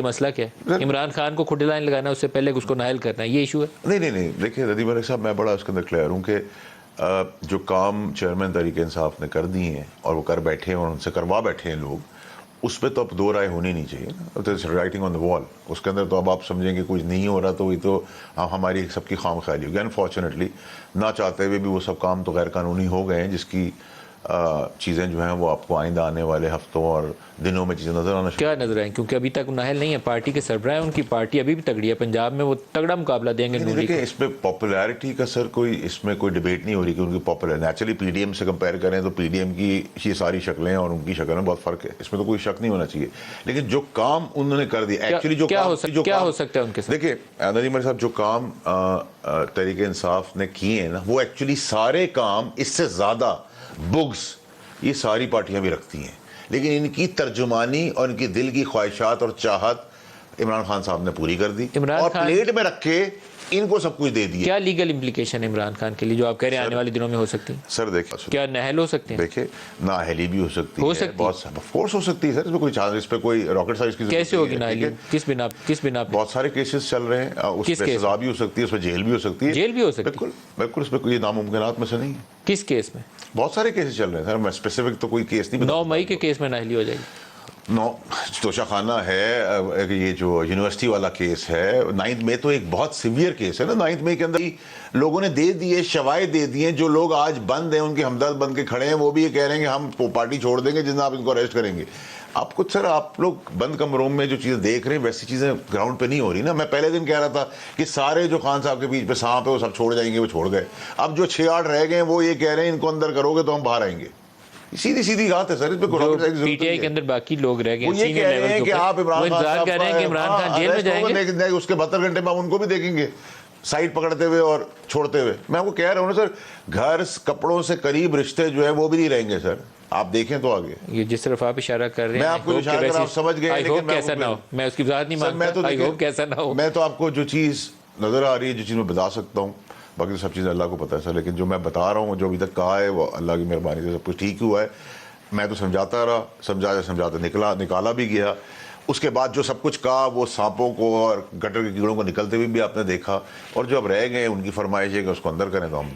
مسئلہ کیا ہے؟ عمران خان کو کھٹی لائن لگانا ہے، اس سے پہلے اس کو نااہل کرنا ہے، یہ ایشو ہے؟ نہیں دیکھیں ندیم ملک صاحب، میں بڑا اس کے اندر کلیئر ہوں کہ جو کام چیئرمین تحریک انصاف نے کر دی ہیں اور وہ کر بیٹھے ہیں اور ان سے کروا بیٹھے ہیں لوگ، اس پہ تو اب دو رائے ہونی نہیں چاہیے نا، رائٹنگ آن دا وال. اس کے اندر تو اب آپ سمجھیں کہ کچھ نہیں ہو رہا تو یہ تو ہماری سب کی خام خیالی ہوگی. انفارچونیٹلی نہ چاہتے ہوئے بھی وہ سب کام تو غیر قانونی ہو گئے ہیں، جس کی چیزیں جو ہیں وہ آپ کو آئندہ آنے والے ہفتوں اور دنوں میں چیزیں نظر آنا کیا نظر آئیں؟ کیونکہ ابھی تک نااہل نہیں ہے، پارٹی کے سربراہ ہیں، ان کی پارٹی ابھی بھی تگڑی ہے، پنجاب میں وہ تگڑا مقابلہ دیں گے نوری کو. اس پہ پاپولیرٹی کا سر اس میں کوئی ڈیبیٹ نہیں ہو رہی کہ ان کی popular naturally P D M سے کمپیئر کریں تو پی ڈی ایم کی یہ ساری شکلیں اور ان کی شکل میں بہت فرق ہے، اس میں تو کوئی شک نہیں ہونا چاہیے. لیکن جو کام انہوں نے کر دیا ایکچولی کیا ہو سکتا ہے ان کے ساتھ؟ دیکھیں ندیم صاحب، جو کام تحریک انصاف نے کیے ہیں نا، وہ ایکچولی سارے کام اس سے زیادہ بغض یہ ساری پارٹیاں بھی رکھتی ہیں، لیکن ان کی ترجمانی اور ان کی دل کی خواہشات اور چاہت عمران خان صاحب نے پوری کر دی اور پلیٹ میں رکھ کے ان کو سب کچھ دے دیا. کیا لیگل امپلیکیشن ہے عمران خان کے لیے جو آپ کہہ رہے ہیں آنے والے دنوں میں ہو سکتی ہیں؟ سر دیکھیں، کیا نااہل ہو سکتے ہیں؟ دیکھیں نااہلی بھی ہو سکتی ہے، بہت آف کورس ہو سکتی ہے سر، اس میں کوئی چانس، اس پہ کوئی راکٹ سائنس کی کیسے ہوگی نااہلی؟ کس بنا پہ؟ بہت سارے کیسز چل رہے ہیں، اس پہ سزا بھی ہو سکتی ہے، اس پہ جیل بھی ہو سکتی ہے. جیل بھی ہو سکتی ہے؟ بالکل اس پہ کوئی ناممکنات میں سے نہیں ہے. کس کیس میں؟ بہت سارے کیسز چل رہے ہیں سر، میں اسپیسیفک تو کوئی کیس نہیں بتا. 9 مئی کے کیس میں نااہلی ہو جائے گی. توشہ خانہ ہے، یہ جو یونیورسٹی والا کیس ہے 9 مئی تو ایک بہت سیویئر کیس ہے نا. 9 مئی کے اندر لوگوں نے دے دیے، شواہد دے دیے، جو لوگ آج بند ہیں ان کے ہمدرد بن کے کھڑے ہیں، وہ بھی یہ کہہ رہے ہیں کہ ہم پارٹی چھوڑ دیں گے جس آپ ان کو اریسٹ کریں گے. آپ کچھ سر، آپ لوگ بند کمروں میں جو چیزیں دیکھ رہے ہیں ویسی چیزیں گراؤنڈ پہ نہیں ہو رہی نا. میں پہلے دن کہہ رہا تھا کہ سارے جو خان صاحب کے بیچ پہ سانپ ہے وہ سب چھوڑ جائیں گے، وہ چھوڑ گئے. اب جو 6-8 رہ گئے ہیں وہ یہ کہہ رہے ہیں ان کو اندر کرو گے تو ہم باہر آئیں گے. سیدھی بات ہے سر، اس پہ پی ٹی آئی کے اندر باقی لوگ رہ گئے، وہ یہ کہہ رہے ہیں کہ آپ عمران خان جیل میں جائیں گے، اس کے 72 گھنٹے میں ان کو بھی دیکھیں گے سائٹ پکڑتے ہوئے اور چھوڑتے ہوئے. میں وہ کہہ رہا ہوں نا سر، گھر کپڑوں سے قریب رشتے جو ہے وہ بھی نہیں رہیں گے سر. آپ دیکھیں تو آگے یہ جس طرف آپ اشارہ کر رہے ہیں، میں آپ کو اشارہ کر آپ سمجھ گئے، آئی ہوپ کیسا نہ ہو، میں اس کی وضاحت نہیں مانتا، آئی ہوپ کیسا نہ ہو. میں تو آپ کو جو چیز نظر آ رہی ہے، جو چیز میں بتا سکتا ہوں، باقی تو سب چیزیں اللہ کو پتہ ہے سر. لیکن جو میں بتا رہا ہوں، جو ابھی تک کہا ہے، وہ اللہ کی مہربانی سے سب کچھ ٹھیک ہوا ہے. میں تو سمجھاتا رہا، سمجھاتا نکالا بھی گیا. اس کے بعد جو سب کچھ کہا وہ سانپوں کو اور گٹر کے کیڑوں کو نکلتے ہوئے بھی آپ نے دیکھا، اور جو اب رہ گئے ان کی فرمائش ہے کہ اس کو اندر کریں تو ہم